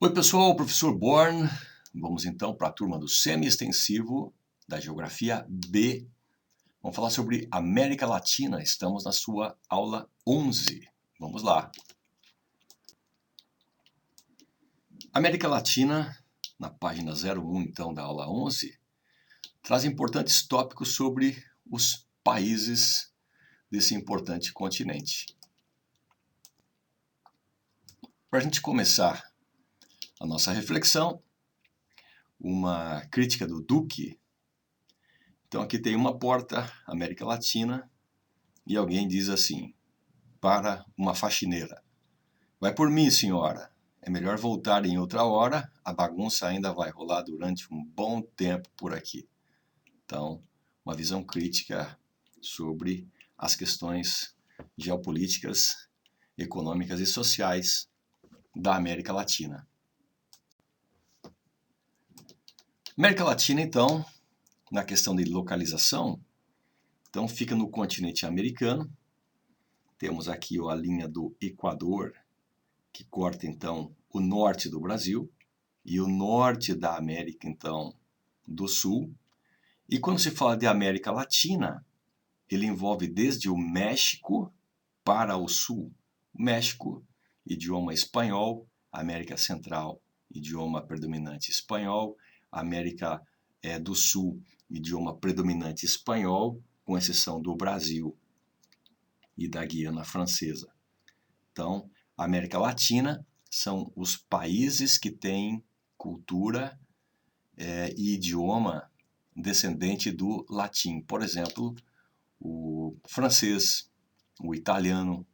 Oi pessoal, professor Born. Vamos então para a turma do semi-extensivo da Geografia B. Vamos falar sobre América Latina. Estamos na sua aula 11. Vamos lá. América Latina, na página 01 então da aula 11, traz importantes tópicos sobre os países desse importante continente. Para a gente começar a nossa reflexão, uma crítica do Duque. Então aqui tem uma porta, América Latina, e alguém diz assim, para uma faxineira: vai por mim, senhora, é melhor voltar em outra hora, a bagunça ainda vai rolar durante um bom tempo por aqui. Então, uma visão crítica sobre as questões geopolíticas, econômicas e sociais da América Latina. América Latina, então, na questão de localização, então fica no continente americano. Temos aqui a linha do Equador, que corta então o norte do Brasil e o norte da América então do Sul. E quando se fala de América Latina, ele envolve desde o México para o Sul. México, idioma espanhol; América Central, idioma predominante espanhol; América do Sul, idioma predominante espanhol, com exceção do Brasil e da Guiana Francesa. Então, a América Latina são os países que têm cultura e idioma descendente do latim. Por exemplo, o francês, o italiano,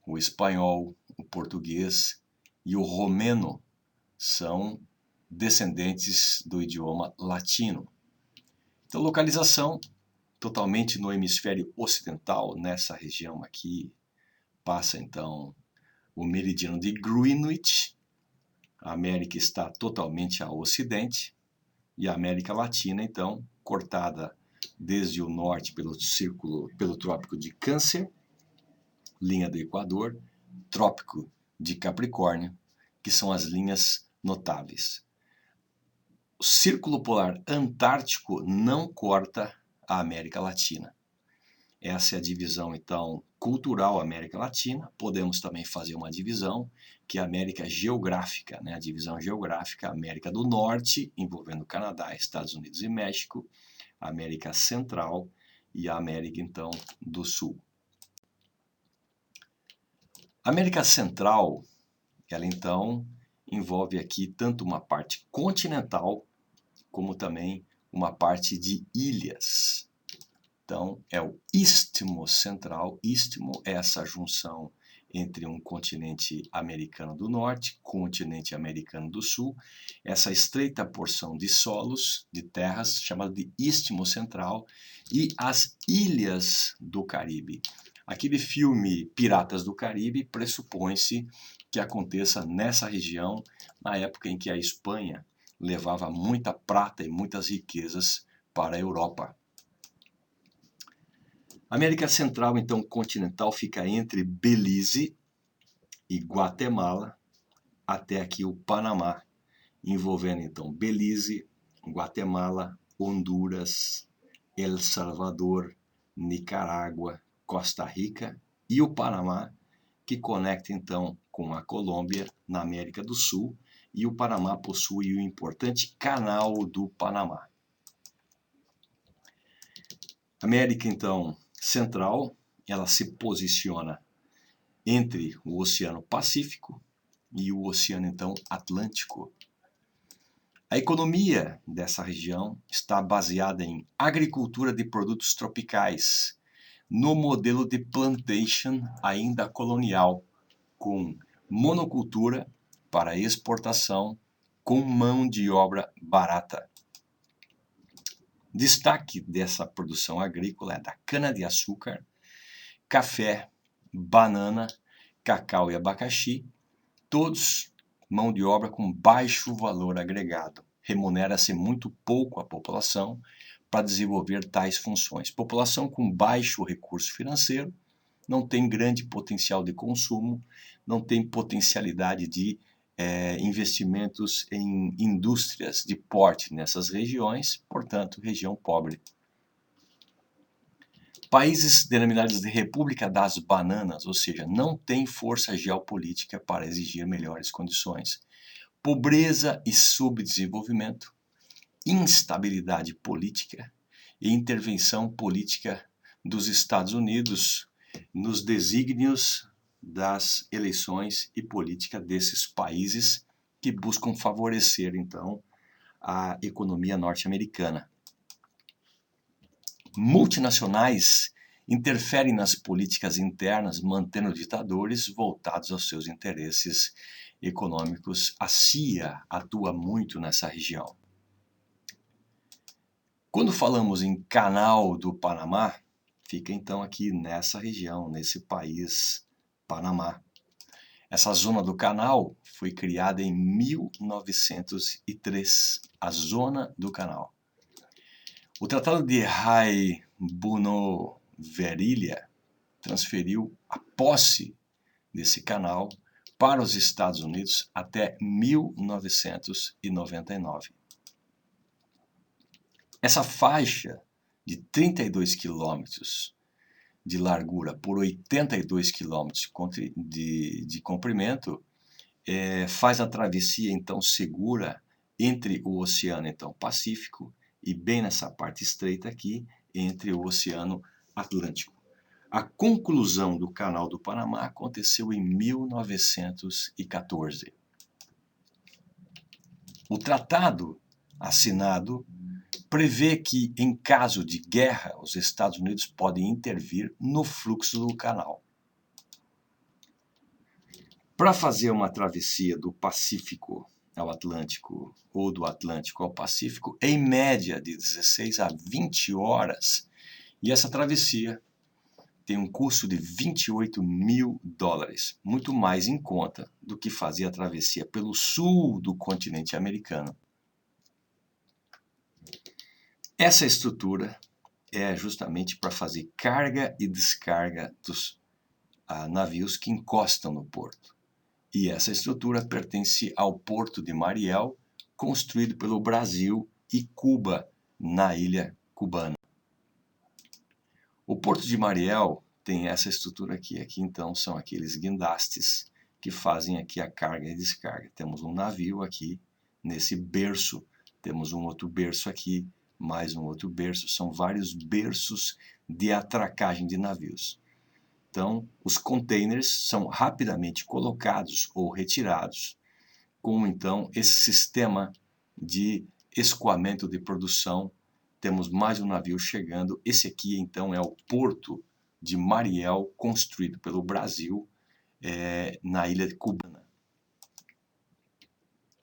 o espanhol, o português e o romeno são descendentes do idioma latino. Então, localização totalmente no hemisfério ocidental, nessa região aqui, passa então o meridiano de Greenwich. A América está totalmente ao ocidente e a América Latina, então, cortada desde o norte pelo Trópico de Câncer, linha do Equador, Trópico de Capricórnio, que são as linhas notáveis. O Círculo Polar Antártico não corta a América Latina. Essa é a divisão, então, cultural América Latina. Podemos também fazer uma divisão, que é a América Geográfica, né? A divisão geográfica, América do Norte, envolvendo Canadá, Estados Unidos e México, América Central e a América, então, do Sul. A América Central, ela, então, envolve aqui tanto uma parte continental, como também uma parte de ilhas. Então, é o Istmo Central. Istmo é essa junção entre um continente americano do norte, continente americano do sul, essa estreita porção de solos, de terras, chamada de Istmo Central, e as ilhas do Caribe. Aquele filme Piratas do Caribe pressupõe-se que aconteça nessa região, na época em que a Espanha levava muita prata e muitas riquezas para a Europa. A América Central, então, continental, fica entre Belize e Guatemala, até aqui o Panamá, envolvendo, então, Belize, Guatemala, Honduras, El Salvador, Nicarágua, Costa Rica e o Panamá, que conecta, então, com a Colômbia, na América do Sul, e o Panamá possui o importante Canal do Panamá. América, então, Central, ela se posiciona entre o Oceano Pacífico e o Oceano, então, Atlântico. A economia dessa região está baseada em agricultura de produtos tropicais, no modelo de plantation ainda colonial, com monocultura para exportação, com mão de obra barata. Destaque dessa produção agrícola é da cana-de-açúcar, café, banana, cacau e abacaxi, todos mão de obra com baixo valor agregado. Remunera-se muito pouco a população para desenvolver tais funções. População com baixo recurso financeiro, não tem grande potencial de consumo, não tem potencialidade de investimentos em indústrias de porte nessas regiões, portanto, região pobre. Países denominados de República das Bananas, ou seja, não tem força geopolítica para exigir melhores condições. Pobreza e subdesenvolvimento, instabilidade política e intervenção política dos Estados Unidos nos desígnios das eleições e política desses países que buscam favorecer, então, a economia norte-americana. Multinacionais interferem nas políticas internas, mantendo ditadores voltados aos seus interesses econômicos. A CIA atua muito nessa região. Quando falamos em Canal do Panamá, fica então aqui nessa região, nesse país, Panamá. Essa zona do canal foi criada em 1903, a Zona do Canal. O Tratado de Ray-Buno-Verilha transferiu a posse desse canal para os Estados Unidos até 1999. Essa faixa de 32 quilômetros de largura por 82 quilômetros de comprimento faz a travessia então segura entre o Oceano então Pacífico e bem nessa parte estreita aqui entre o Oceano Atlântico. A conclusão do Canal do Panamá aconteceu em 1914. O tratado assinado prevê que, em caso de guerra, os Estados Unidos podem intervir no fluxo do canal. Para fazer uma travessia do Pacífico ao Atlântico ou do Atlântico ao Pacífico, em média de 16 a 20 horas, e essa travessia tem um custo de $28 mil, muito mais em conta do que fazer a travessia pelo sul do continente americano. Essa estrutura é justamente para fazer carga e descarga dos navios que encostam no porto. E essa estrutura pertence ao Porto de Mariel, construído pelo Brasil e Cuba, na ilha cubana. O Porto de Mariel tem essa estrutura aqui. Aqui, então, são aqueles guindastes que fazem aqui a carga e descarga. Temos um navio aqui, nesse berço. Temos um outro berço aqui, mais um outro berço. São vários berços de atracagem de navios. Então, os containers são rapidamente colocados ou retirados com, então, esse sistema de escoamento de produção. Temos mais um navio chegando. Esse aqui, então, é o Porto de Mariel, construído pelo Brasil na ilha cubana.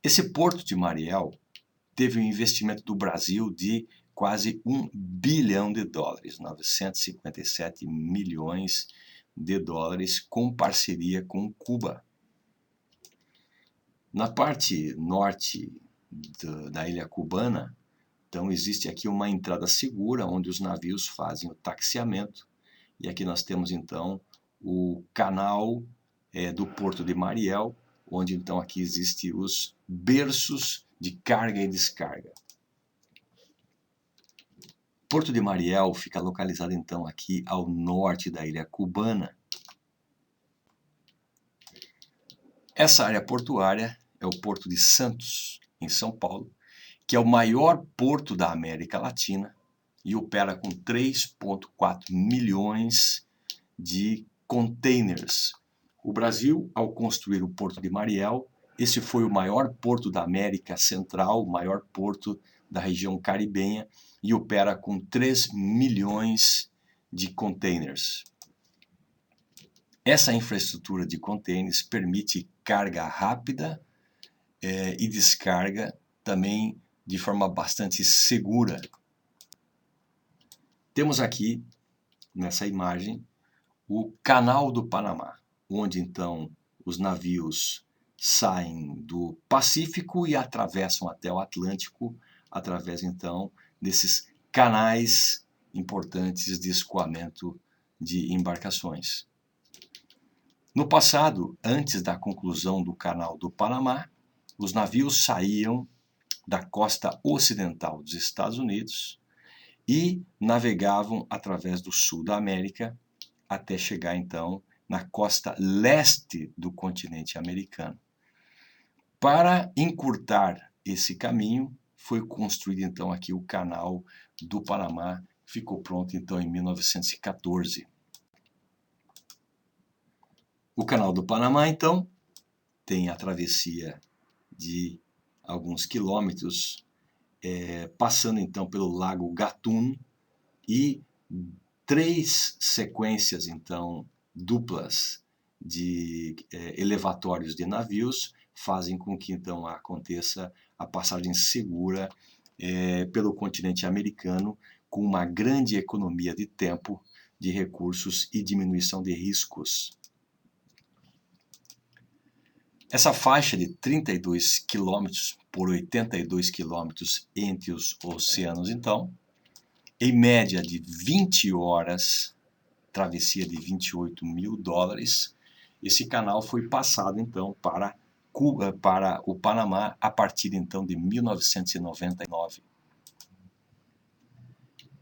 Esse Porto de Mariel teve um investimento do Brasil de quase $1 bilhão, 957 milhões de dólares, com parceria com Cuba. Na parte norte da ilha cubana, então existe aqui uma entrada segura, onde os navios fazem o taxiamento, e aqui nós temos então o canal do Porto de Mariel, onde então aqui existem os berços de carga e descarga. Porto de Mariel fica localizado então aqui ao norte da ilha cubana. Essa área portuária é o Porto de Santos, em São Paulo, que é o maior porto da América Latina e opera com 3,4 milhões de containers. O Brasil, ao construir o Porto de Mariel, esse foi o maior porto da América Central, o maior porto da região caribenha, e opera com 3 milhões de containers. Essa infraestrutura de containers permite carga rápida e descarga também de forma bastante segura. Temos aqui, nessa imagem, o Canal do Panamá, onde então os navios saem do Pacífico e atravessam até o Atlântico, através então desses canais importantes de escoamento de embarcações. No passado, antes da conclusão do Canal do Panamá, os navios saíam da costa ocidental dos Estados Unidos e navegavam através do sul da América até chegar então na costa leste do continente americano. Para encurtar esse caminho, foi construído então aqui o Canal do Panamá, ficou pronto então em 1914. O Canal do Panamá, então, tem a travessia de alguns quilômetros, passando então pelo Lago Gatun e 3 sequências então duplas de elevatórios de navios fazem com que então aconteça a passagem segura pelo continente americano com uma grande economia de tempo, de recursos e diminuição de riscos. Essa faixa de 32 km por 82 km entre os oceanos, então, em média de 20 horas, travessia de 28 mil dólares, esse canal foi passado, então, para o Panamá a partir, então, de 1999.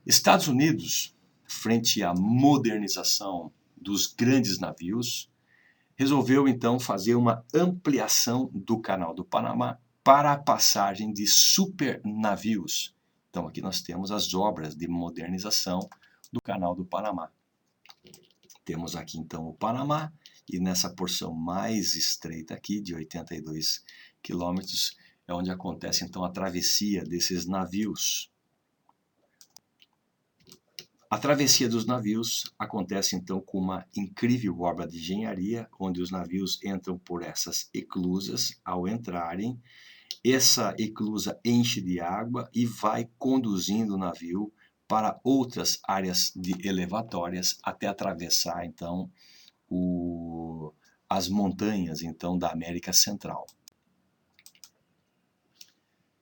Estados Unidos, frente à modernização dos grandes navios, resolveu então fazer uma ampliação do Canal do Panamá para a passagem de supernavios. Então aqui nós temos as obras de modernização do Canal do Panamá. Temos aqui então o Panamá e nessa porção mais estreita aqui de 82 quilômetros é onde acontece então a travessia desses navios. A travessia dos navios acontece então com uma incrível obra de engenharia, onde os navios entram por essas eclusas. Ao entrarem, essa eclusa enche de água e vai conduzindo o navio para outras áreas elevatórias até atravessar então as montanhas então da América Central.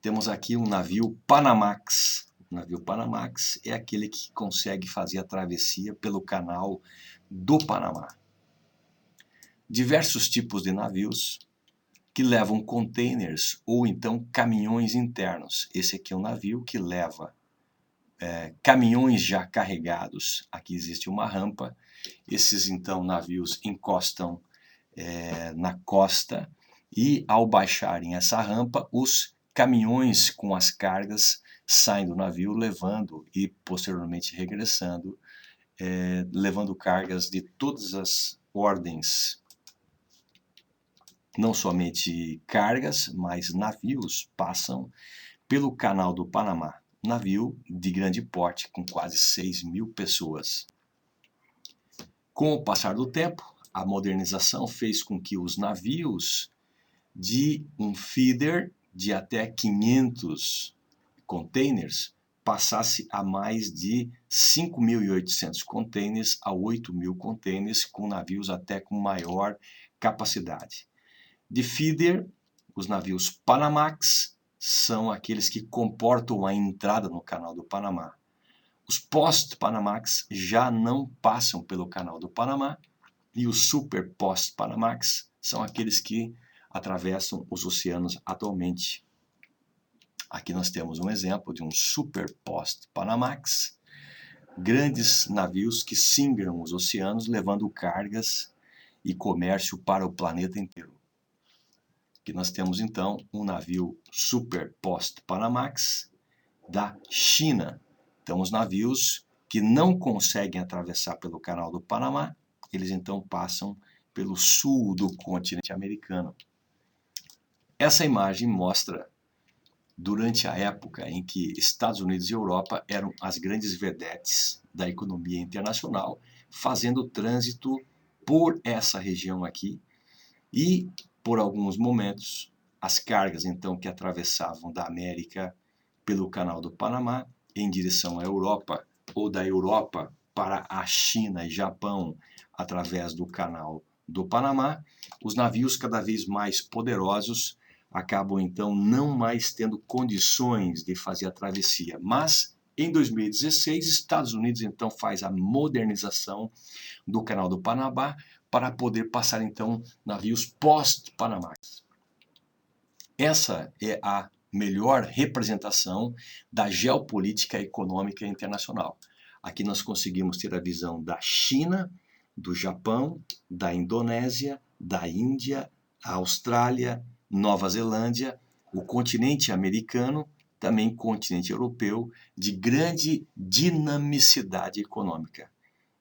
Temos aqui um navio Panamax. O navio Panamax é aquele que consegue fazer a travessia pelo Canal do Panamá. Diversos tipos de navios que levam containers ou então caminhões internos. Esse aqui é um navio que leva caminhões já carregados. Aqui existe uma rampa. Esses então navios encostam na costa e ao baixarem essa rampa, os caminhões com as cargas saem do navio levando e posteriormente regressando, levando cargas de todas as ordens, não somente cargas, mas navios passam pelo Canal do Panamá, navio de grande porte com quase 6.000 pessoas. Com o passar do tempo, a modernização fez com que os navios de um feeder de até 500 containers passasse a mais de 5.800 containers a 8.000 containers, com navios até com maior capacidade. De feeder, os navios Panamax são aqueles que comportam a entrada no Canal do Panamá. Os Post-Panamax já não passam pelo Canal do Panamá e os Super Post-Panamax são aqueles que atravessam os oceanos atualmente. Aqui nós temos um exemplo de um Super Post-Panamax, grandes navios que singram os oceanos levando cargas e comércio para o planeta inteiro. Aqui nós temos então um navio Super Post-Panamax da China. Então os navios que não conseguem atravessar pelo Canal do Panamá, eles então passam pelo sul do continente americano. Essa imagem mostra durante a época em que Estados Unidos e Europa eram as grandes vedetes da economia internacional, fazendo trânsito por essa região aqui e, por alguns momentos, as cargas então que atravessavam da América pelo Canal do Panamá em direção à Europa ou da Europa para a China e Japão através do Canal do Panamá, os navios cada vez mais poderosos acabam então não mais tendo condições de fazer a travessia. Mas em 2016, Estados Unidos então faz a modernização do Canal do Panamá para poder passar então navios pós-Panamax. Essa é a melhor representação da geopolítica econômica internacional. Aqui nós conseguimos ter a visão da China, do Japão, da Indonésia, da Índia, Austrália, Nova Zelândia, o continente americano, também continente europeu, de grande dinamicidade econômica.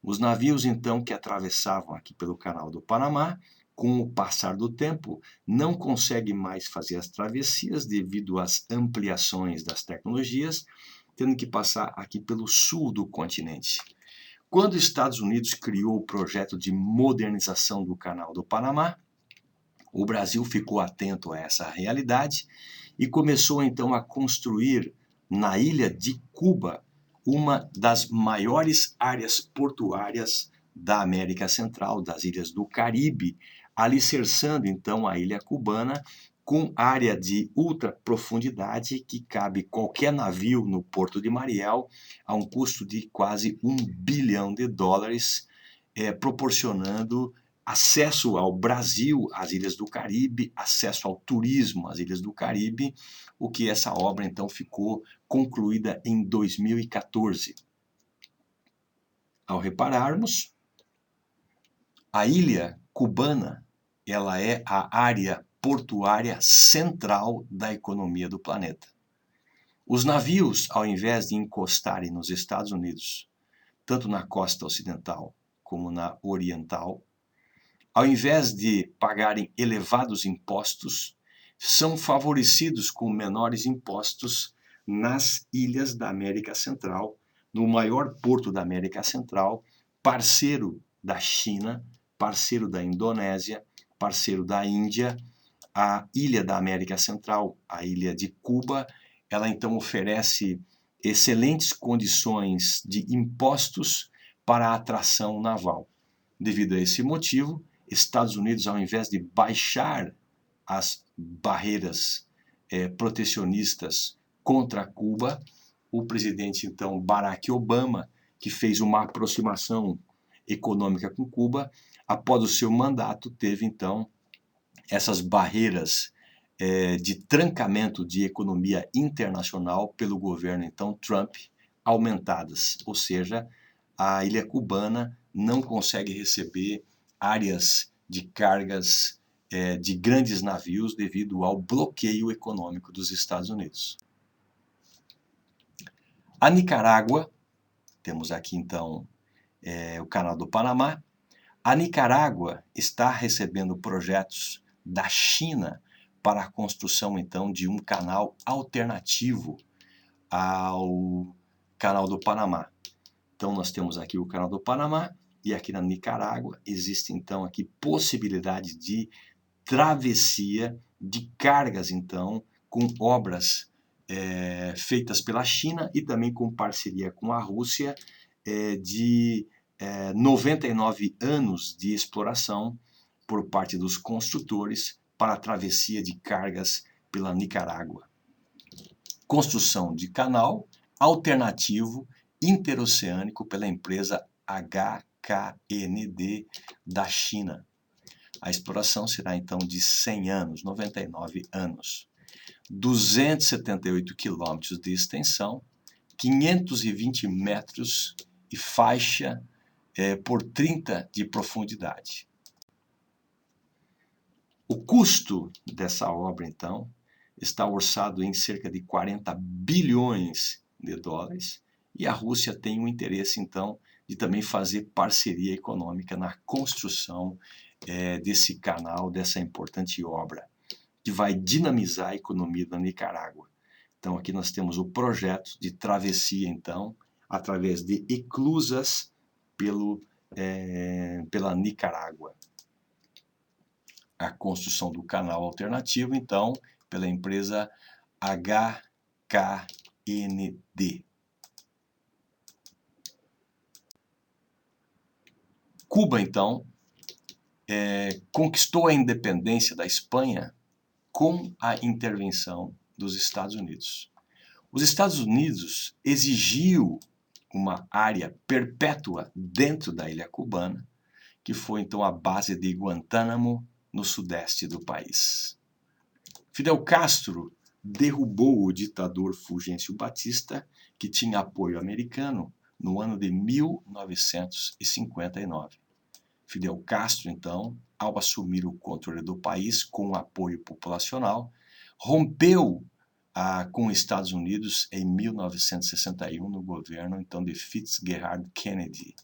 Os navios, então, que atravessavam aqui pelo Canal do Panamá, com o passar do tempo, não conseguem mais fazer as travessias devido às ampliações das tecnologias, tendo que passar aqui pelo sul do continente. Quando os Estados Unidos criou o projeto de modernização do Canal do Panamá, o Brasil ficou atento a essa realidade e começou então a construir na ilha de Cuba uma das maiores áreas portuárias da América Central, das ilhas do Caribe, alicerçando então a ilha cubana com área de ultra profundidade que cabe qualquer navio no Porto de Mariel a um custo de quase $1 bilhão, proporcionando acesso ao Brasil, às ilhas do Caribe, acesso ao turismo às ilhas do Caribe, o que essa obra então ficou concluída em 2014. Ao repararmos, a ilha cubana, ela é a área portuária central da economia do planeta. Os navios, ao invés de encostarem nos Estados Unidos, tanto na costa ocidental como na oriental, ao invés de pagarem elevados impostos, são favorecidos com menores impostos nas ilhas da América Central, no maior porto da América Central, parceiro da China, parceiro da Indonésia, parceiro da Índia. A ilha da América Central, a ilha de Cuba, ela então oferece excelentes condições de impostos para a atração naval. Devido a esse motivo, Estados Unidos, ao invés de baixar as barreiras protecionistas contra Cuba, o presidente, então, Barack Obama, que fez uma aproximação econômica com Cuba, após o seu mandato, teve, então, essas barreiras de trancamento de economia internacional pelo governo, então, Trump, aumentadas. Ou seja, a ilha cubana não consegue receber áreas de cargas de grandes navios devido ao bloqueio econômico dos Estados Unidos. A Nicarágua, temos aqui então o Canal do Panamá. A Nicarágua está recebendo projetos da China para a construção então de um canal alternativo ao Canal do Panamá. Então nós temos aqui o Canal do Panamá e aqui na Nicarágua existe então aqui possibilidade de travessia de cargas então com obras feitas pela China e também com parceria com a Rússia de 99 anos de exploração por parte dos construtores para a travessia de cargas pela Nicarágua. Construção de canal alternativo interoceânico pela empresa HKND da China. A exploração será então de 100 anos, 99 anos. 278 quilômetros de extensão, 520 metros e faixa por 30 de profundidade. O custo dessa obra, então, está orçado em cerca de 40 bilhões de dólares e a Rússia tem um interesse, então, de também fazer parceria econômica na construção desse canal, dessa importante obra, que vai dinamizar a economia da Nicarágua. Então, aqui nós temos o projeto de travessia, então, através de eclusas pela Nicarágua. A construção do canal alternativo, então, pela empresa HKND. Cuba, então, conquistou a independência da Espanha com a intervenção dos Estados Unidos. Os Estados Unidos exigiu uma área perpétua dentro da ilha cubana, que foi então a base de Guantánamo, no sudeste do país. Fidel Castro derrubou o ditador Fulgêncio Batista, que tinha apoio americano, no ano de 1959. Fidel Castro, então, ao assumir o controle do país com o apoio populacional, rompeu com os Estados Unidos em 1961, no governo então de Fitzgerald Kennedy.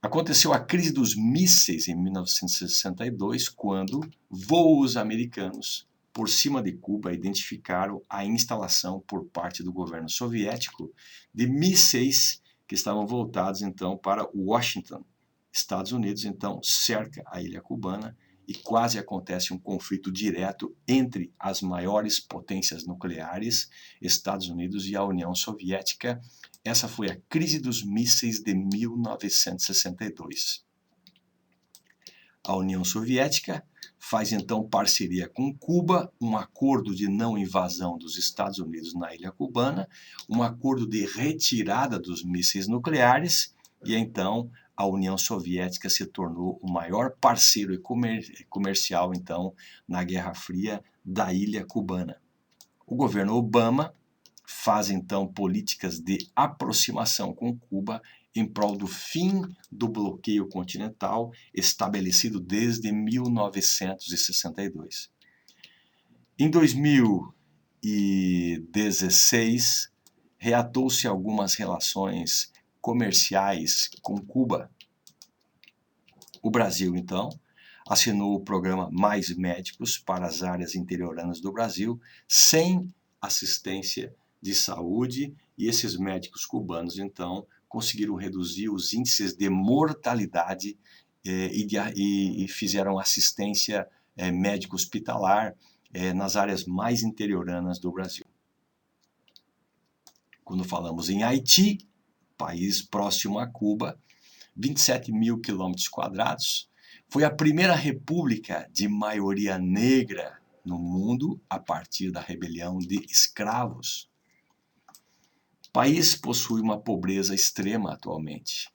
Aconteceu a crise dos mísseis em 1962, quando voos americanos por cima de Cuba identificaram a instalação por parte do governo soviético de mísseis que estavam voltados então para Washington. Estados Unidos então cerca a ilha cubana e quase acontece um conflito direto entre as maiores potências nucleares, Estados Unidos e a União Soviética. Essa foi a crise dos mísseis de 1962. A União Soviética faz então parceria com Cuba, um acordo de não invasão dos Estados Unidos na ilha cubana, um acordo de retirada dos mísseis nucleares, e então a União Soviética se tornou o maior parceiro comercial então na Guerra Fria da ilha cubana. O governo Obama faz então políticas de aproximação com Cuba em prol do fim do bloqueio continental estabelecido desde 1962. Em 2016, reatou-se algumas relações comerciais com Cuba. O Brasil, então, assinou o programa Mais Médicos para as áreas interioranas do Brasil, sem assistência de saúde, e esses médicos cubanos, então, conseguiram reduzir os índices de mortalidade e fizeram assistência médico-hospitalar nas áreas mais interioranas do Brasil. Quando falamos em Haiti, país próximo a Cuba, 27 mil quilômetros quadrados, foi a primeira república de maioria negra no mundo a partir da rebelião de escravos. O país possui uma pobreza extrema atualmente.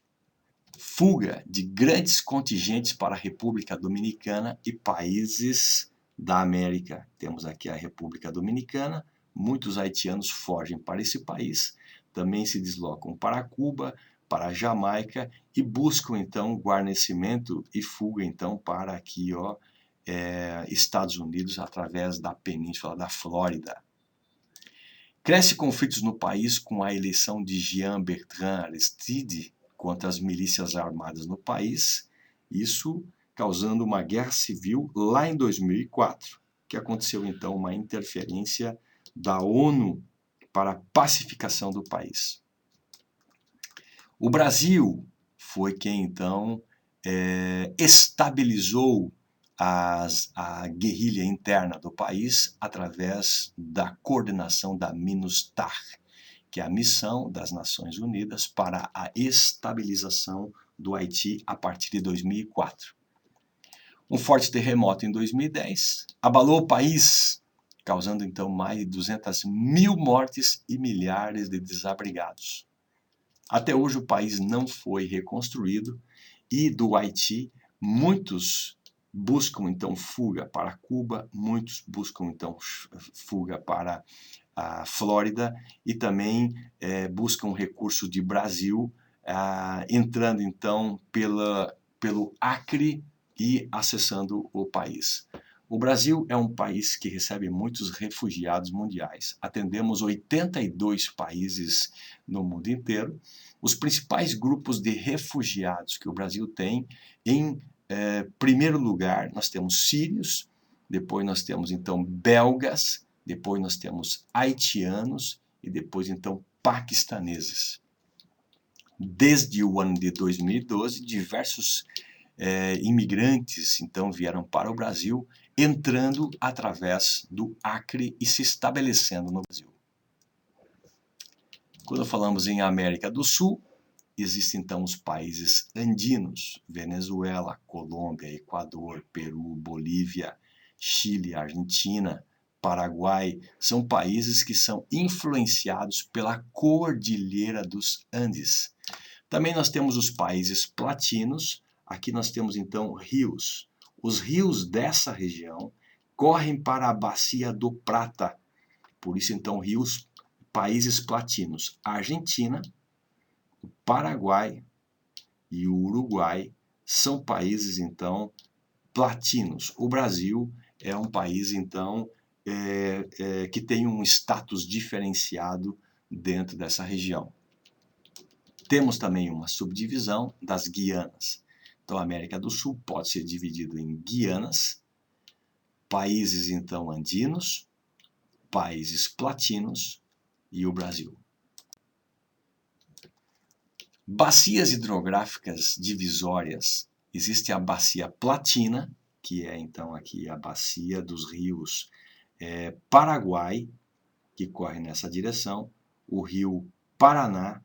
Fuga de grandes contingentes para a República Dominicana e países da América. Temos aqui a República Dominicana, muitos haitianos fogem para esse país, também se deslocam para Cuba, para a Jamaica e buscam então guarnecimento e fuga então para aqui, Estados Unidos através da península da Flórida. Cresce conflitos no país com a eleição de Jean Bertrand Aristide contra as milícias armadas no país, isso causando uma guerra civil lá em 2004, que aconteceu então uma interferência da ONU para a pacificação do país. O Brasil foi quem então estabilizou a guerrilha interna do país através da coordenação da MINUSTAH, que é a missão das Nações Unidas para a estabilização do Haiti a partir de 2004. Um forte terremoto em 2010 abalou o país, causando então mais de 200 mil mortes e milhares de desabrigados. Até hoje o país não foi reconstruído e do Haiti muitos buscam então fuga para Cuba, muitos buscam então fuga para a Flórida e também buscam recurso de Brasil, entrando então pelo Acre e acessando o país. O Brasil é um país que recebe muitos refugiados mundiais. Atendemos 82 países no mundo inteiro. Os principais grupos de refugiados que o Brasil tem, em primeiro lugar, nós temos sírios, depois nós temos então belgas, depois nós temos haitianos e depois então paquistaneses. Desde o ano de 2012, diversos imigrantes então vieram para o Brasil, entrando através do Acre e se estabelecendo no Brasil. Quando falamos em América do Sul, existem então os países andinos, Venezuela, Colômbia, Equador, Peru, Bolívia, Chile, Argentina, Paraguai, são países que são influenciados pela Cordilheira dos Andes. Também nós temos os países platinos. Aqui nós temos então rios. Os rios dessa região correm para a Bacia do Prata. Por isso então países platinos. A Argentina, o Paraguai e o Uruguai são países então platinos. O Brasil é um país então que tem um status diferenciado dentro dessa região. Temos também uma subdivisão das Guianas. Então, a América do Sul pode ser dividido em Guianas, países então andinos, países platinos e o Brasil. Bacias hidrográficas divisórias. Existe a bacia platina, que é então aqui a bacia dos rios Paraguai, que corre nessa direção, o rio Paraná,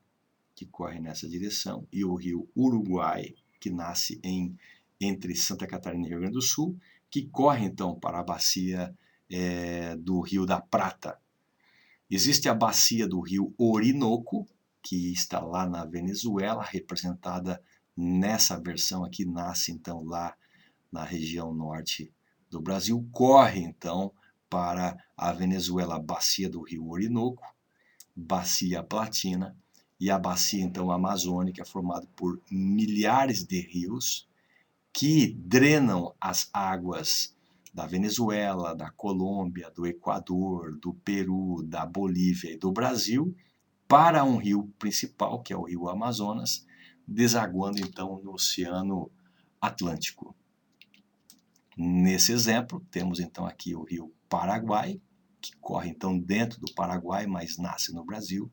que corre nessa direção, e o rio Uruguai, que nasce entre Santa Catarina e Rio Grande do Sul, que corre então para a bacia do Rio da Prata. Existe a bacia do rio Orinoco, que está lá na Venezuela, representada nessa versão aqui, nasce então lá na região norte do Brasil, corre então para a Venezuela, a bacia do rio Orinoco, bacia platina, e a bacia então amazônica, formada por milhares de rios que drenam as águas da Venezuela, da Colômbia, do Equador, do Peru, da Bolívia e do Brasil para um rio principal, que é o rio Amazonas, desaguando então no Oceano Atlântico. Nesse exemplo, temos então aqui o rio Paraguai, que corre então dentro do Paraguai, mas nasce no Brasil.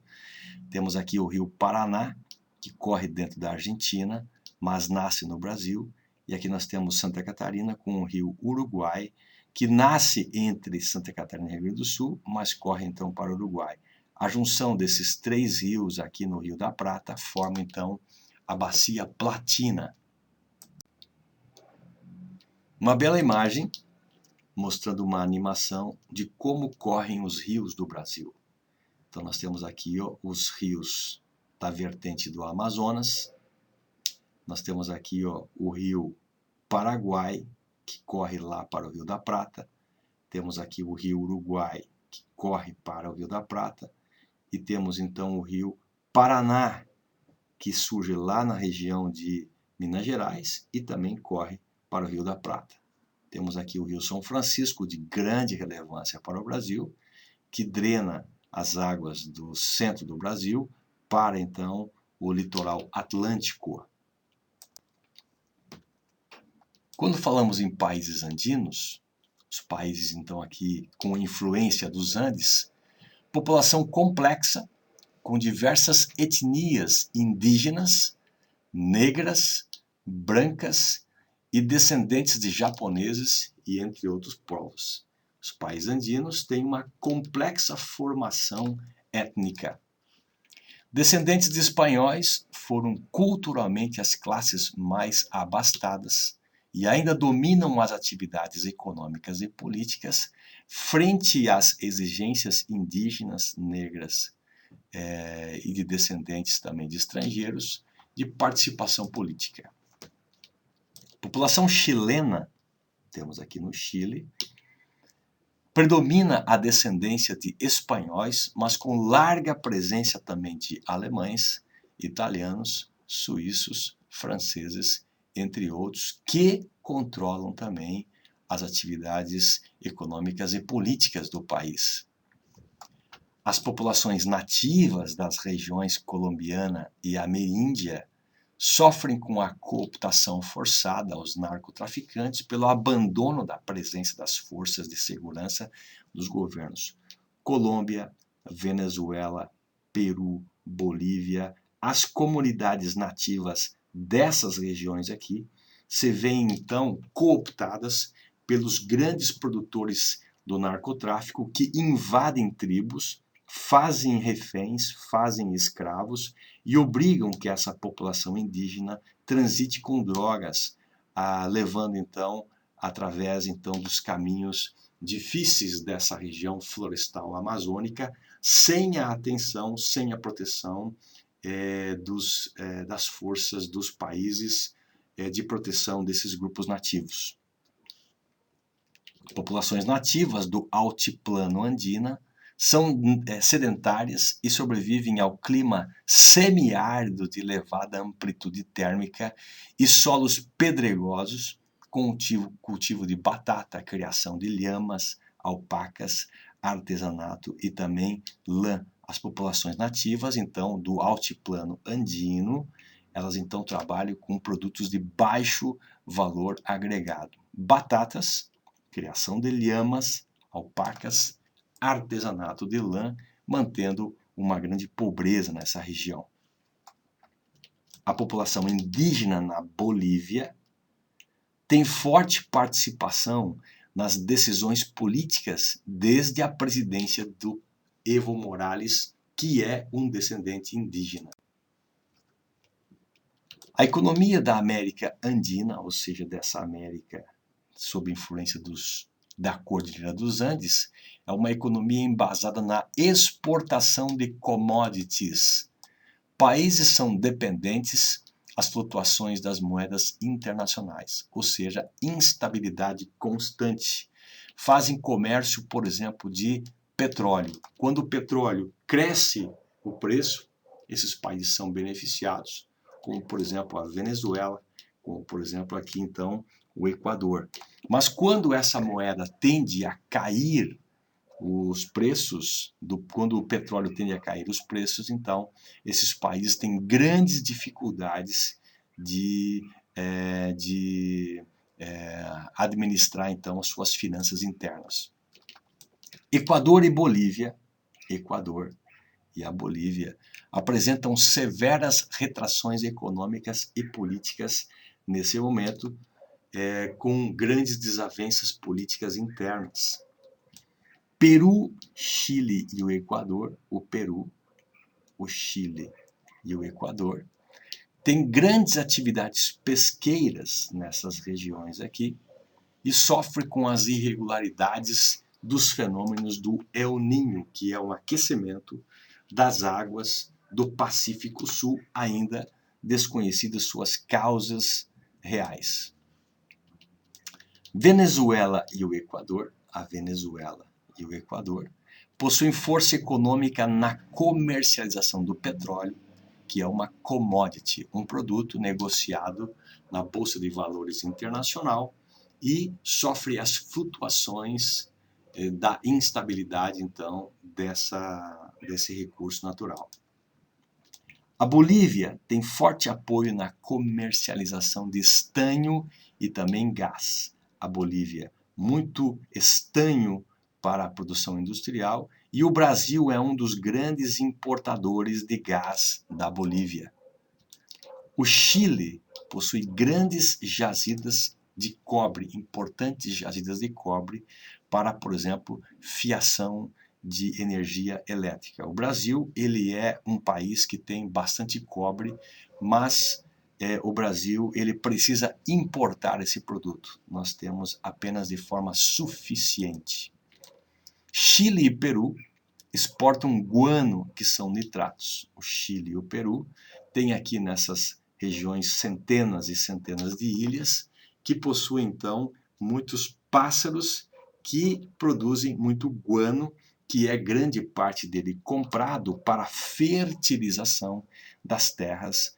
Temos aqui o rio Paraná, que corre dentro da Argentina, mas nasce no Brasil. E aqui nós temos Santa Catarina com o rio Uruguai, que nasce entre Santa Catarina e Rio Grande do Sul, mas corre então para o Uruguai. A junção desses três rios aqui no Rio da Prata forma então a Bacia Platina. Uma bela imagem mostrando uma animação de como correm os rios do Brasil. Então nós temos aqui os rios da vertente do Amazonas. Nós temos aqui o rio Paraguai, que corre lá para o Rio da Prata. Temos aqui o rio Uruguai, que corre para o Rio da Prata. E temos então o rio Paraná, que surge lá na região de Minas Gerais e também corre para o Rio da Prata. Temos aqui o rio São Francisco, de grande relevância para o Brasil, que drena as águas do centro do Brasil para então o litoral atlântico. Quando falamos em países andinos, os países então aqui com influência dos Andes, população complexa, com diversas etnias indígenas, negras, brancas e descendentes de japoneses e entre outros povos. Os países andinos têm uma complexa formação étnica. Descendentes de espanhóis foram culturalmente as classes mais abastadas e ainda dominam as atividades econômicas e políticas frente às exigências indígenas, negras e de descendentes também de estrangeiros de participação política. População chilena, temos aqui no Chile, predomina a descendência de espanhóis, mas com larga presença também de alemães, italianos, suíços, franceses, entre outros, que controlam também as atividades econômicas e políticas do país. As populações nativas das regiões colombiana e ameríndia sofrem com a cooptação forçada aos narcotraficantes pelo abandono da presença das forças de segurança dos governos Colômbia, Venezuela, Peru, Bolívia. As comunidades nativas dessas regiões aqui se veem então cooptadas pelos grandes produtores do narcotráfico que invadem tribos, fazem reféns, fazem escravos e obrigam que essa população indígena transite com drogas, levando então, através então dos caminhos difíceis dessa região florestal amazônica, sem a atenção, sem a proteção das forças dos países de proteção desses grupos nativos. Populações nativas do altiplano andina são sedentárias e sobrevivem ao clima semiárido de elevada amplitude térmica e solos pedregosos, com cultivo de batata, criação de lhamas, alpacas, artesanato e também lã. As populações nativas, então, do altiplano andino, elas então trabalham com produtos de baixo valor agregado. Batatas, criação de lhamas, alpacas, artesanato de lã, mantendo uma grande pobreza nessa região. A população indígena na Bolívia tem forte participação nas decisões políticas desde a presidência do Evo Morales, que é um descendente indígena. A economia da América Andina, ou seja, dessa América sob influência da Cordilheira dos Andes, é uma economia embasada na exportação de commodities. Países são dependentes às flutuações das moedas internacionais, ou seja, instabilidade constante. Fazem comércio, por exemplo, de petróleo. Quando o petróleo cresce o preço, esses países são beneficiados, como, por exemplo, a Venezuela, como, por exemplo, aqui, então, o Equador. Mas quando essa moeda tende a cair os preços, quando o petróleo tende a cair os preços, então, esses países têm grandes dificuldades de administrar, então, as suas finanças internas. Equador e Bolívia, Equador e a Bolívia, apresentam severas retrações econômicas e políticas nesse momento, com grandes desavenças políticas internas. Peru, Chile e o Equador, o Peru, o Chile e o Equador, têm grandes atividades pesqueiras nessas regiões aqui e sofrem com as irregularidades dos fenômenos do El Niño, que é um aquecimento das águas do Pacífico Sul, ainda desconhecidas suas causas reais. Venezuela e o Equador, a Venezuela e o Equador, possuem força econômica na comercialização do petróleo, que é uma commodity, um produto negociado na Bolsa de Valores Internacional e sofre as flutuações da instabilidade, então, desse recurso natural. A Bolívia tem forte apoio na comercialização de estanho e também gás. A Bolívia, muito estanho para a produção industrial, e o Brasil é um dos grandes importadores de gás da Bolívia. O Chile possui grandes jazidas de cobre, importantes jazidas de cobre, para, por exemplo, fiação de energia elétrica. O Brasil, ele é um país que tem bastante cobre, mas o Brasil, ele precisa importar esse produto. Nós temos apenas de forma suficiente. Chile e Peru exportam guano, que são nitratos. O Chile e o Peru têm aqui nessas regiões centenas e centenas de ilhas que possuem, então, muitos pássaros que produzem muito guano, que é grande parte dele comprado para fertilização das terras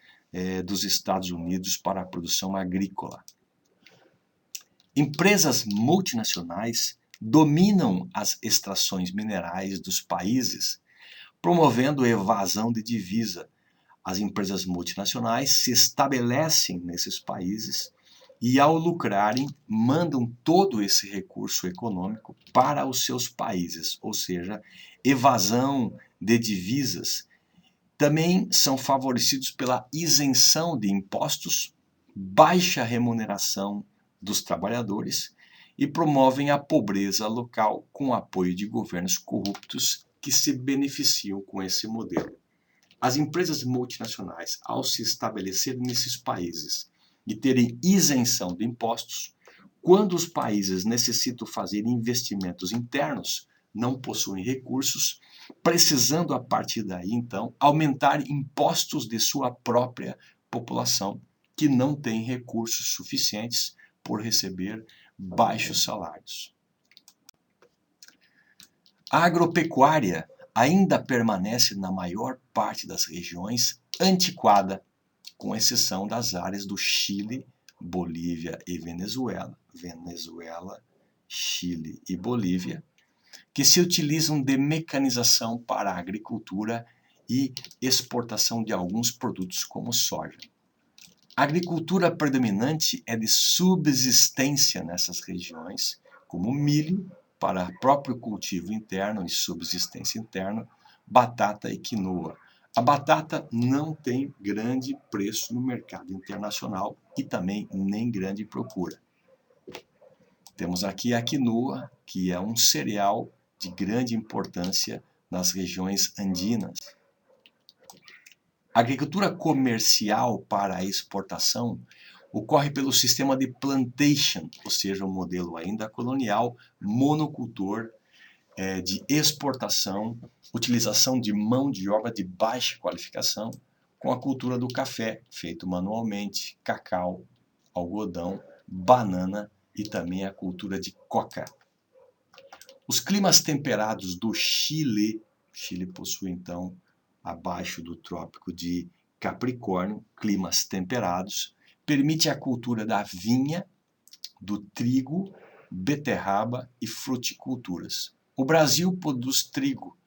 dos Estados Unidos para a produção agrícola. Empresas multinacionais dominam as extrações minerais dos países, promovendo evasão de divisa. As empresas multinacionais se estabelecem nesses países e, ao lucrarem, mandam todo esse recurso econômico para os seus países, ou seja, evasão de divisas. Também são favorecidos pela isenção de impostos, baixa remuneração dos trabalhadores e promovem a pobreza local com apoio de governos corruptos que se beneficiam com esse modelo. As empresas multinacionais, ao se estabelecerem nesses países e terem isenção de impostos, quando os países necessitam fazer investimentos internos, não possuem recursos, precisando a partir daí, então, aumentar impostos de sua própria população, que não tem recursos suficientes por receber baixos salários. A agropecuária ainda permanece na maior parte das regiões antiquada, com exceção das áreas do Chile, Bolívia e Venezuela, Chile e Bolívia, que se utilizam de mecanização para a agricultura e exportação de alguns produtos como soja. A agricultura predominante é de subsistência nessas regiões, como milho, para próprio cultivo interno e subsistência interna, batata e quinoa. A batata não tem grande preço no mercado internacional e também nem grande procura. Temos aqui a quinoa, que é um cereal de grande importância nas regiões andinas. A agricultura comercial para a exportação ocorre pelo sistema de plantation, ou seja, um modelo ainda colonial, monocultor, de exportação, utilização de mão de obra de baixa qualificação, com a cultura do café, feito manualmente, cacau, algodão, banana e também a cultura de coca. Os climas temperados do Chile possui então, abaixo do trópico de Capricórnio, climas temperados, permite a cultura da vinha, do trigo, beterraba e fruticulturas. O Brasil produz trigo,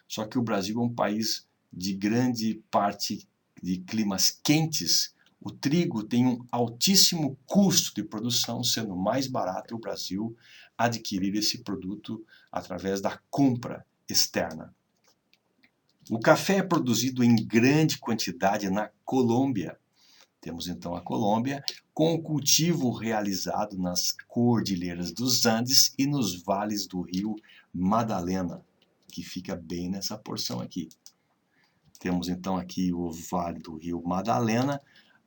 só que o Brasil é um país de grande parte de climas quentes. O trigo tem um altíssimo custo de produção, sendo mais barato o Brasil adquirir esse produto através da compra externa. O café é produzido em grande quantidade na Colômbia. Temos então a Colômbia, com o cultivo realizado nas cordilheiras dos Andes e nos vales do rio Madalena, que fica bem nessa porção aqui. Temos então aqui o vale do rio Madalena.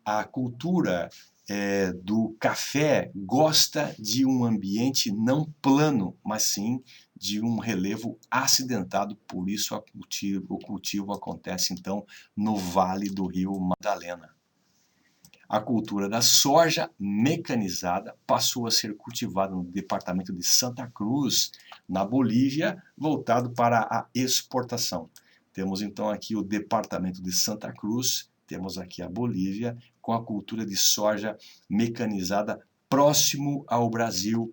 A cultura do café gosta de um ambiente não plano, mas sim de um relevo acidentado, por isso o cultivo acontece então no vale do rio Madalena. A cultura da soja mecanizada passou a ser cultivada no departamento de Santa Cruz, na Bolívia, voltado para a exportação. Temos então aqui o departamento de Santa Cruz, temos aqui a Bolívia, com a cultura de soja mecanizada próximo ao Brasil.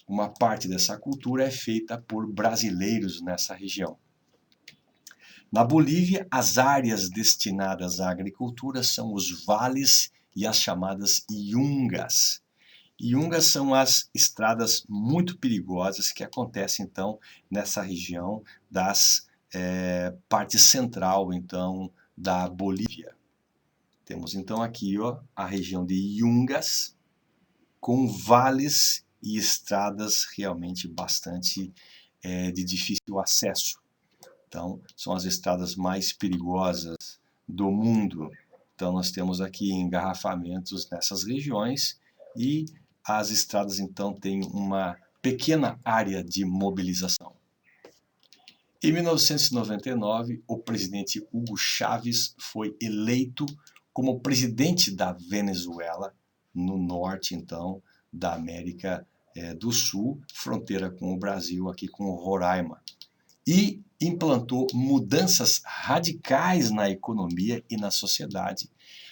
Uma parte dessa cultura é feita por brasileiros nessa região. Na Bolívia, as áreas destinadas à agricultura são os vales e as chamadas yungas. Yungas são as estradas muito perigosas que acontecem, então, nessa região das parte central, então, da Bolívia. Temos, então, aqui a região de yungas, com vales e estradas realmente bastante de difícil acesso. Então, são as estradas mais perigosas do mundo. Então, nós temos aqui engarrafamentos nessas regiões e as estradas, então, têm uma pequena área de mobilização. Em 1999, o presidente Hugo Chávez foi eleito como presidente da Venezuela, no norte, então, da América do Sul, fronteira com o Brasil, aqui com o Roraima. E implantou mudanças radicais na economia e na sociedade,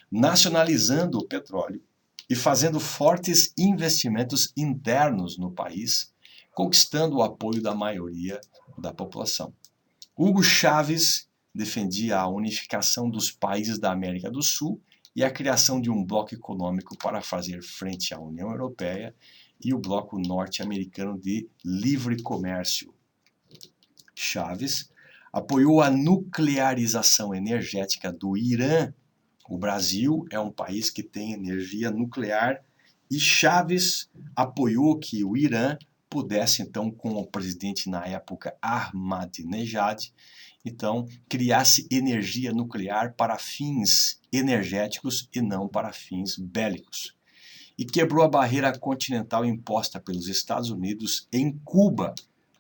nacionalizando o petróleo e fazendo fortes investimentos internos no país, conquistando o apoio da maioria da população. Hugo Chávez defendia a unificação dos países da América do Sul e a criação de um bloco econômico para fazer frente à União Europeia e o bloco norte-americano de livre comércio. Chávez apoiou a nuclearização energética do Irã. O Brasil é um país que tem energia nuclear e Chávez apoiou que o Irã pudesse, então, com o presidente na época Ahmadinejad, então, criasse energia nuclear para fins energéticos e não para fins bélicos. E quebrou a barreira continental imposta pelos Estados Unidos em Cuba,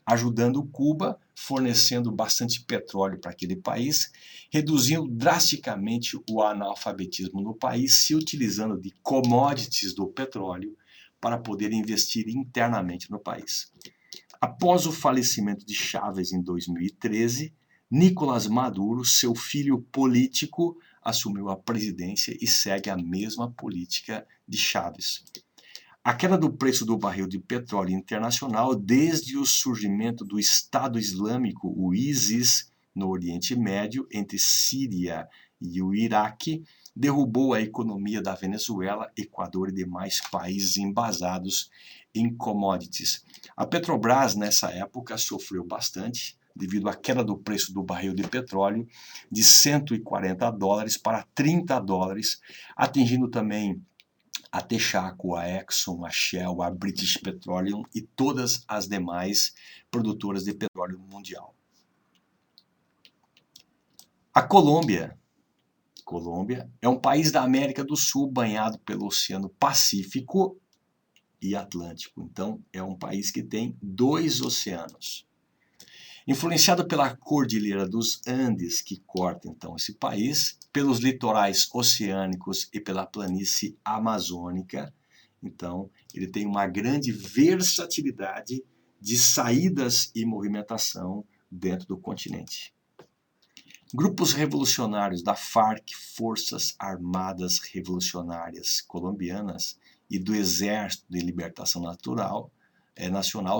ajudando Cuba, fornecendo bastante petróleo para aquele país, reduzindo drasticamente o analfabetismo no país, se utilizando de commodities do petróleo para poder investir internamente no país. Após o falecimento de Chávez em 2013, Nicolás Maduro, seu filho político, assumiu a presidência e segue a mesma política de Chávez. A queda do preço do barril de petróleo internacional desde o surgimento do Estado Islâmico, o ISIS, no Oriente Médio, entre Síria e o Iraque, derrubou a economia da Venezuela, Equador e demais países embasados em commodities. A Petrobras, nessa época, sofreu bastante devido à queda do preço do barril de petróleo de $140 para $30, atingindo também a Texaco, a Exxon, a Shell, a British Petroleum e todas as demais produtoras de petróleo mundial. A Colômbia é um país da América do Sul banhado pelo Oceano Pacífico e Atlântico. Então, é um país que tem 2 oceanos. Influenciado pela Cordilheira dos Andes, que corta então esse país, pelos litorais oceânicos e pela planície amazônica, então ele tem uma grande versatilidade de saídas e movimentação dentro do continente. Grupos revolucionários da FARC, Forças Armadas Revolucionárias Colombianas, e do Exército de Libertação Nacional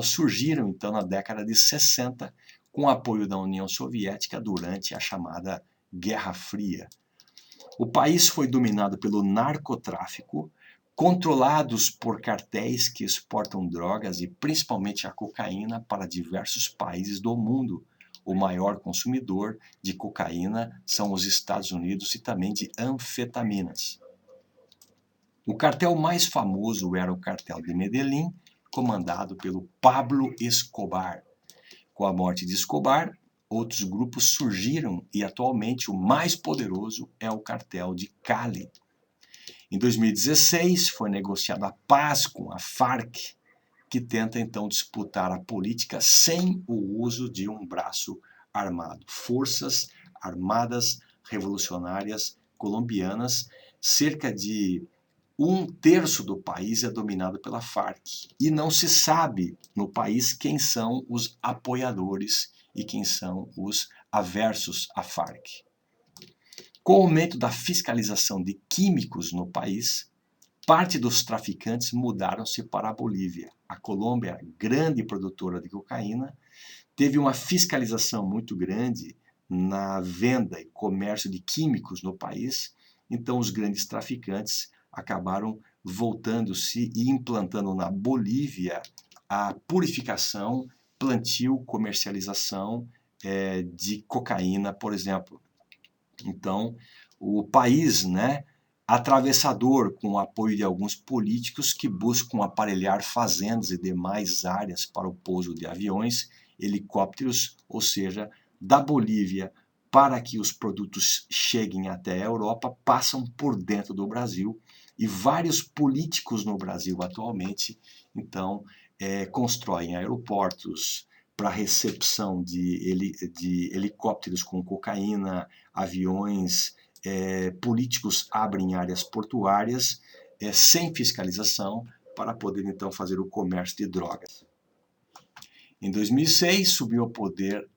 surgiram então na década de 60 com o apoio da União Soviética durante a chamada Guerra Fria. O país foi dominado pelo narcotráfico, controlados por cartéis que exportam drogas e principalmente a cocaína para diversos países do mundo. O maior consumidor de cocaína são os Estados Unidos e também de anfetaminas. O cartel mais famoso era o cartel de Medellín, comandado pelo Pablo Escobar. Com a morte de Escobar, outros grupos surgiram e atualmente o mais poderoso é o cartel de Cali. Em 2016 foi negociada a paz com a FARC, que tenta então disputar a política sem o uso de um braço armado. Forças Armadas Revolucionárias Colombianas, cerca de 1/3 do país é dominado pela FARC e não se sabe no país quem são os apoiadores e quem são os aversos à FARC. Com o aumento da fiscalização de químicos no país, parte dos traficantes mudaram-se para a Bolívia. A Colômbia, grande produtora de cocaína, teve uma fiscalização muito grande na venda e comércio de químicos no país, então os grandes traficantes acabaram voltando-se e implantando na Bolívia a purificação, plantio, comercialização de cocaína, por exemplo. Então, o país, atravessador, com o apoio de alguns políticos que buscam aparelhar fazendas e demais áreas para o pouso de aviões, helicópteros, ou seja, da Bolívia para que os produtos cheguem até a Europa, passam por dentro do Brasil. E vários políticos no Brasil atualmente, então, constroem aeroportos para recepção de helicópteros com cocaína, aviões, políticos abrem áreas portuárias sem fiscalização para poder então fazer o comércio de drogas. Em 2006 subiu ao poder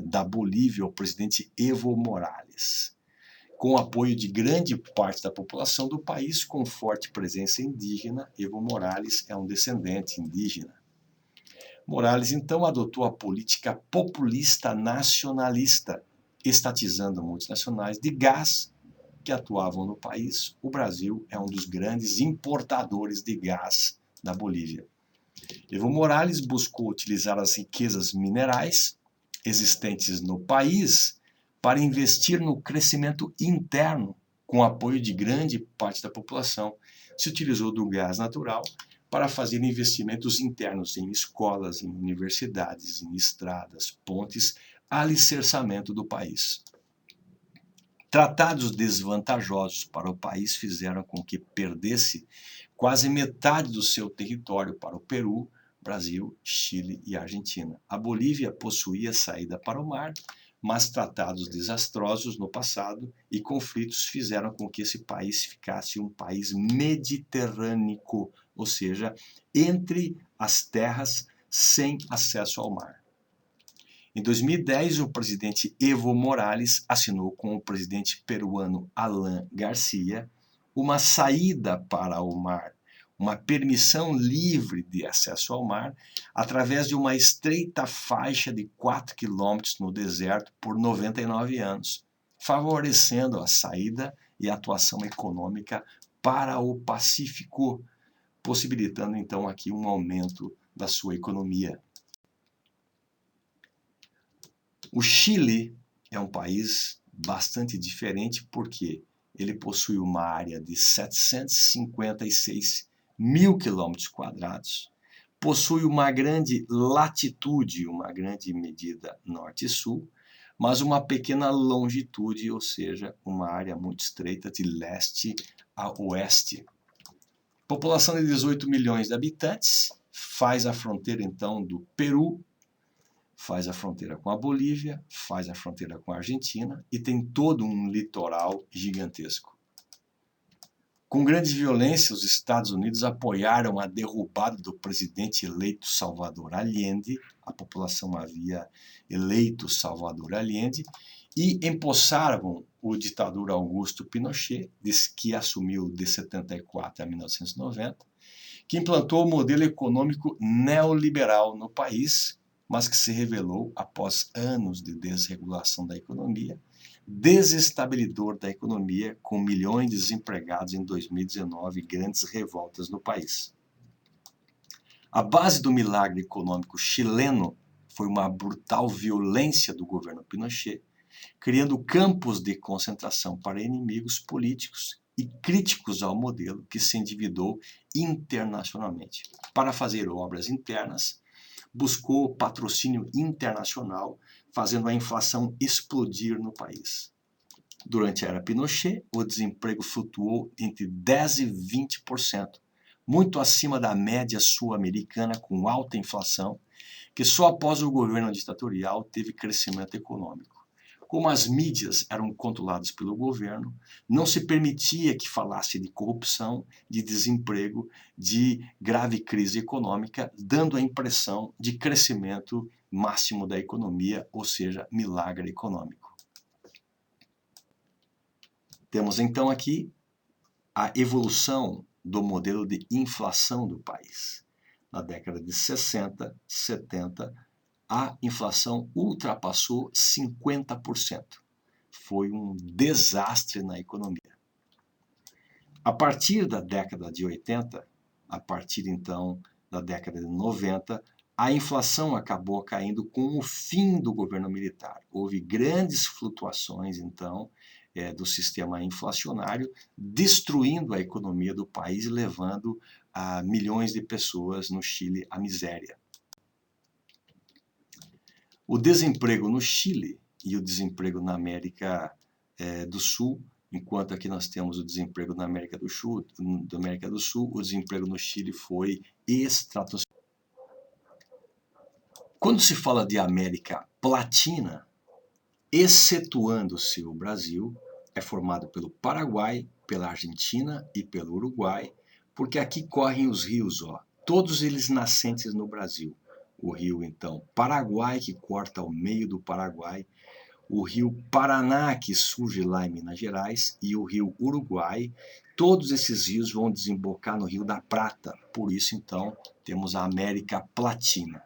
da Bolívia o presidente Evo Morales, com o apoio de grande parte da população do país, com forte presença indígena. Evo Morales é um descendente indígena. Morales, então, adotou a política populista nacionalista, estatizando multinacionais de gás que atuavam no país. O Brasil é um dos grandes importadores de gás da Bolívia. Evo Morales buscou utilizar as riquezas minerais existentes no país para investir no crescimento interno, com apoio de grande parte da população. Se utilizou do gás natural para fazer investimentos internos em escolas, em universidades, em estradas, pontes, alicerçamento do país. Tratados desvantajosos para o país fizeram com que perdesse quase metade do seu território para o Peru, Brasil, Chile e Argentina. A Bolívia possuía saída para o mar, mas tratados desastrosos no passado e conflitos fizeram com que esse país ficasse um país mediterrâneo, ou seja, entre as terras sem acesso ao mar. Em 2010, o presidente Evo Morales assinou com o presidente peruano Alan Garcia uma saída para o mar, uma permissão livre de acesso ao mar, através de uma estreita faixa de 4 quilômetros no deserto por 99 anos, favorecendo a saída e a atuação econômica para o Pacífico, possibilitando então aqui um aumento da sua economia. O Chile é um país bastante diferente porque ele possui uma área de 756 mil quilômetros quadrados, possui uma grande latitude, uma grande medida norte e sul, mas uma pequena longitude, ou seja, uma área muito estreita de leste a oeste. População de 18 milhões de habitantes, faz a fronteira então do Peru, faz a fronteira com a Bolívia, faz a fronteira com a Argentina e tem todo um litoral gigantesco. Com grande violência, os Estados Unidos apoiaram a derrubada do presidente eleito Salvador Allende, a população havia eleito Salvador Allende, e empossaram o ditador Augusto Pinochet, que assumiu de 74 a 1990, que implantou o modelo econômico neoliberal no país, mas que se revelou, após anos de desregulação da economia, desestabilizador da economia, com milhões de desempregados em 2019 e grandes revoltas no país. A base do milagre econômico chileno foi uma brutal violência do governo Pinochet, criando campos de concentração para inimigos políticos e críticos ao modelo que se endividou internacionalmente. Para fazer obras internas, buscou patrocínio internacional, fazendo a inflação explodir no país. Durante a era Pinochet, o desemprego flutuou entre 10% e 20%, muito acima da média sul-americana, com alta inflação, que só após o governo ditatorial teve crescimento econômico. Como as mídias eram controladas pelo governo, não se permitia que falasse de corrupção, de desemprego, de grave crise econômica, dando a impressão de crescimento máximo da economia, ou seja, milagre econômico. Temos então aqui a evolução do modelo de inflação do país. Na década de 60, 70, a inflação ultrapassou 50%. Foi um desastre na economia. A partir da década de 80, a partir então da década de 90, a inflação acabou caindo com o fim do governo militar. Houve grandes flutuações, então, do sistema inflacionário, destruindo a economia do país e levando a milhões de pessoas no Chile à miséria. O desemprego no Chile e o desemprego na América do Sul, enquanto aqui nós temos o desemprego na América do Sul, o desemprego no Chile foi estratosférico. Quando se fala de América Latina, excetuando-se o Brasil, é formado pelo Paraguai, pela Argentina e pelo Uruguai, porque aqui correm os rios, todos eles nascentes no Brasil. O rio, então, Paraguai, que corta ao meio do Paraguai, o rio Paraná, que surge lá em Minas Gerais, e o rio Uruguai. Todos esses rios vão desembocar no Rio da Prata, por isso, então, temos a América Latina.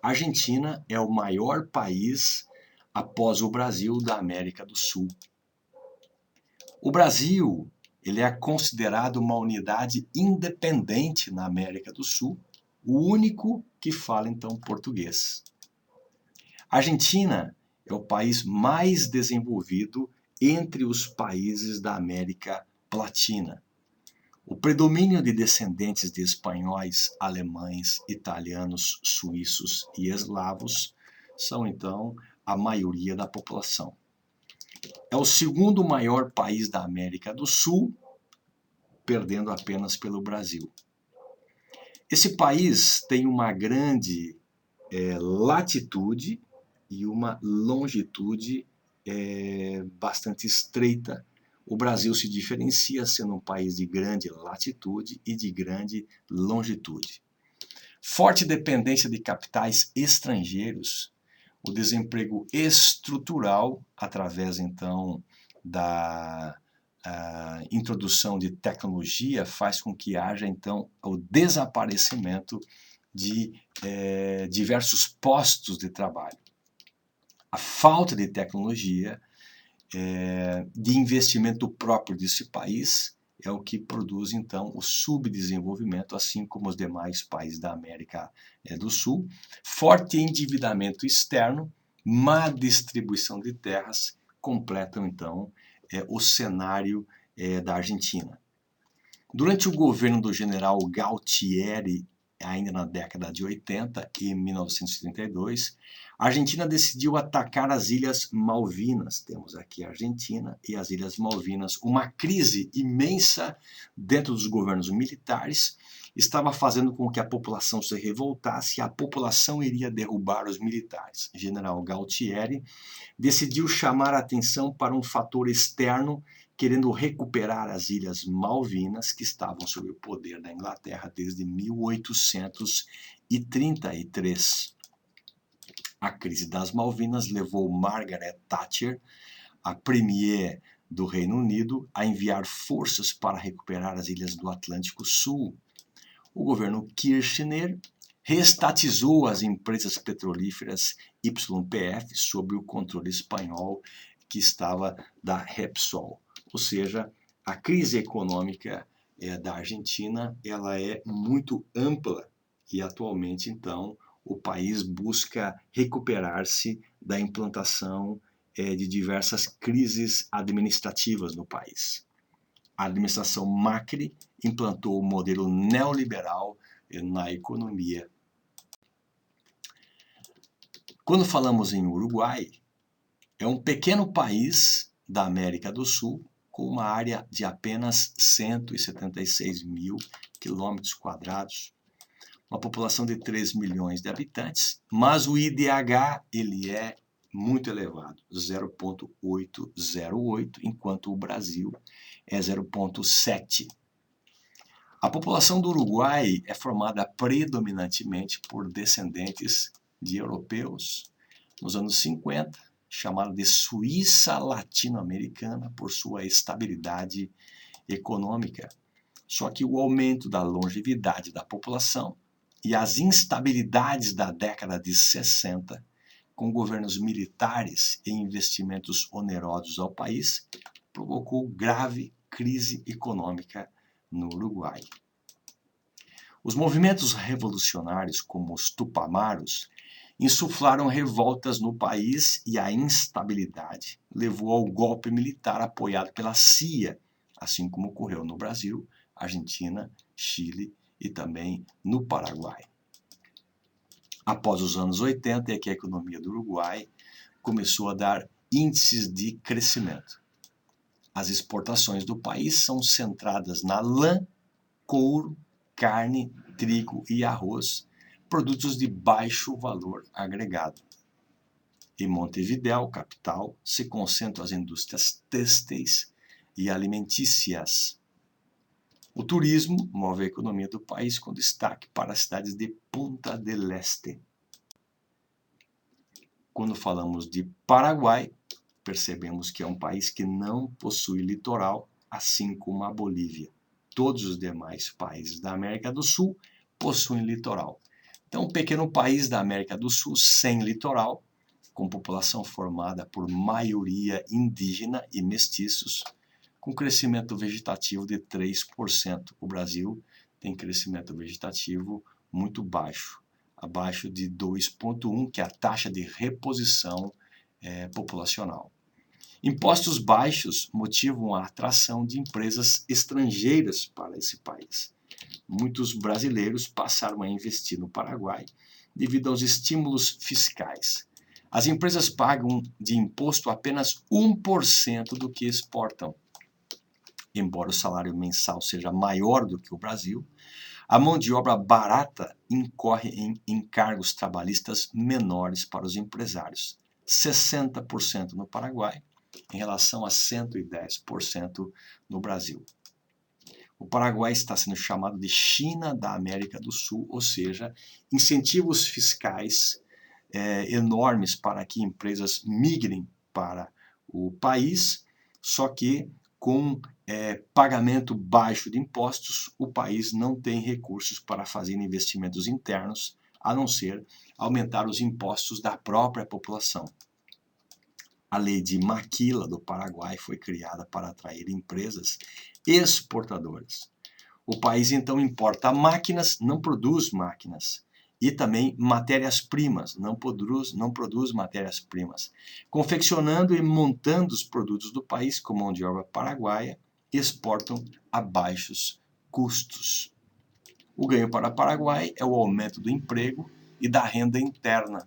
A Argentina é o maior país, após o Brasil, da América do Sul. O Brasil, ele é considerado uma unidade independente na América do Sul, o único que fala, então, português. A Argentina é o país mais desenvolvido entre os países da América Latina. O predomínio de descendentes de espanhóis, alemães, italianos, suíços e eslavos são, então, a maioria da população. É o segundo maior país da América do Sul, perdendo apenas pelo Brasil. Esse país tem uma grande latitude e uma longitude bastante estreita. O Brasil se diferencia sendo um país de grande latitude e de grande longitude. Forte dependência de capitais estrangeiros, o desemprego estrutural, através então da introdução de tecnologia, faz com que haja então o desaparecimento de diversos postos de trabalho. A falta de tecnologia, de investimento próprio desse país, é o que produz, então, o subdesenvolvimento, assim como os demais países da América do Sul. Forte endividamento externo, má distribuição de terras, completam, então, o cenário da Argentina. Durante o governo do general Galtieri, ainda na década de 80, em 1932, a Argentina decidiu atacar as Ilhas Malvinas. Temos aqui a Argentina e as Ilhas Malvinas. Uma crise imensa dentro dos governos militares estava fazendo com que a população se revoltasse e a população iria derrubar os militares. O general Galtieri decidiu chamar a atenção para um fator externo, querendo recuperar as Ilhas Malvinas, que estavam sob o poder da Inglaterra desde 1833. A crise das Malvinas levou Margaret Thatcher, a premier do Reino Unido, a enviar forças para recuperar as ilhas do Atlântico Sul. O governo Kirchner reestatizou as empresas petrolíferas YPF sob o controle espanhol que estava da Repsol. Ou seja, a crise econômica da Argentina ela é muito ampla e atualmente, então, o país busca recuperar-se da implantação de diversas crises administrativas no país. A administração Macri implantou o modelo neoliberal na economia. Quando falamos em Uruguai, é um pequeno país da América do Sul com uma área de apenas 176 mil quilômetros quadrados, uma população de 3 milhões de habitantes, mas o IDH ele é muito elevado, 0,808, enquanto o Brasil é 0,7. A população do Uruguai é formada predominantemente por descendentes de europeus. Nos anos 50, chamada de Suíça latino-americana por sua estabilidade econômica. Só que o aumento da longevidade da população e as instabilidades da década de 60, com governos militares e investimentos onerosos ao país, provocou grave crise econômica no Uruguai. Os movimentos revolucionários, como os Tupamaros, insuflaram revoltas no país e a instabilidade levou ao golpe militar apoiado pela CIA, assim como ocorreu no Brasil, Argentina, Chile e também no Paraguai. Após os anos 80 é que a economia do Uruguai começou a dar índices de crescimento. As exportações do país são centradas na lã, couro, carne, trigo e arroz, produtos de baixo valor agregado. Em Montevidéu, capital, se concentram as indústrias têxteis e alimentícias. O turismo move a economia do país com destaque para as cidades de Punta del Este. Quando falamos de Paraguai, percebemos que é um país que não possui litoral, assim como a Bolívia. Todos os demais países da América do Sul possuem litoral. Então, um pequeno país da América do Sul sem litoral, com população formada por maioria indígena e mestiços, com crescimento vegetativo de 3%. O Brasil tem crescimento vegetativo muito baixo, abaixo de 2,1%, que é a taxa de reposição populacional. Impostos baixos motivam a atração de empresas estrangeiras para esse país. Muitos brasileiros passaram a investir no Paraguai devido aos estímulos fiscais. As empresas pagam de imposto apenas 1% do que exportam. Embora o salário mensal seja maior do que o Brasil, A mão de obra barata incorre em encargos trabalhistas menores para os empresários, 60% no Paraguai, em relação a 110% no Brasil. O Paraguai está sendo chamado de China da América do Sul, ou seja, incentivos fiscais enormes para que empresas migrem para o país, só que com pagamento baixo de impostos, o país não tem recursos para fazer investimentos internos, a não ser aumentar os impostos da própria população. A lei de Maquila do Paraguai foi criada para atrair empresas exportadoras. O país então importa máquinas, não produz máquinas, e também matérias-primas, não produz matérias-primas, confeccionando e montando os produtos do país com mão de obra paraguaia, exportam a baixos custos. O ganho para o Paraguai é o aumento do emprego e da renda interna.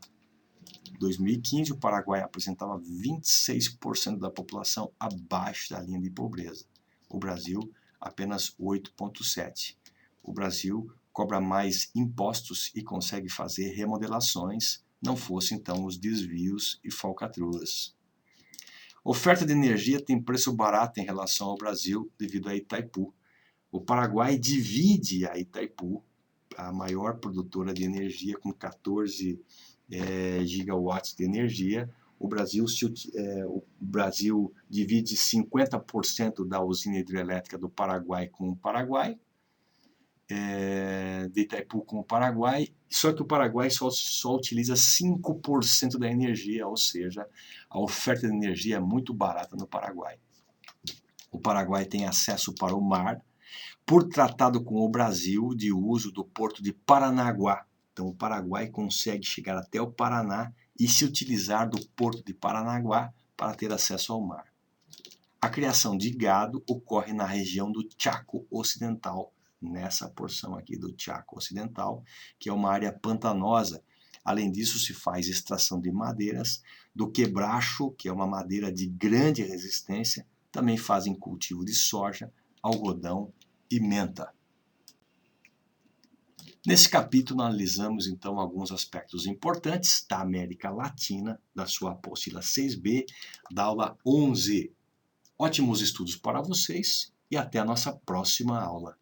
Em 2015, o Paraguai apresentava 26% da população abaixo da linha de pobreza. O Brasil, apenas 8,7%. O Brasil cobra mais impostos e consegue fazer remodelações, não fosse então os desvios e falcatruas. Oferta de energia tem preço barato em relação ao Brasil devido a Itaipu. O Paraguai divide a Itaipu, a maior produtora de energia, com 14 gigawatts de energia. O Brasil divide 50% da usina hidrelétrica do Paraguai com o Paraguai, de Itaipu com o Paraguai, só que o Paraguai só utiliza 5% da energia, ou seja, a oferta de energia é muito barata no Paraguai. O Paraguai tem acesso para o mar, por tratado com o Brasil de uso do porto de Paranaguá. Então o Paraguai consegue chegar até o Paraná e se utilizar do porto de Paranaguá para ter acesso ao mar. A criação de gado ocorre na região do Chaco Ocidental, nessa porção aqui do Chaco Ocidental, que é uma área pantanosa. Além disso, se faz extração de madeiras, do quebracho, que é uma madeira de grande resistência, também fazem cultivo de soja, algodão e menta. Nesse capítulo, analisamos então alguns aspectos importantes da América Latina, da sua apostila 6B, da aula 11. Ótimos estudos para vocês e até a nossa próxima aula.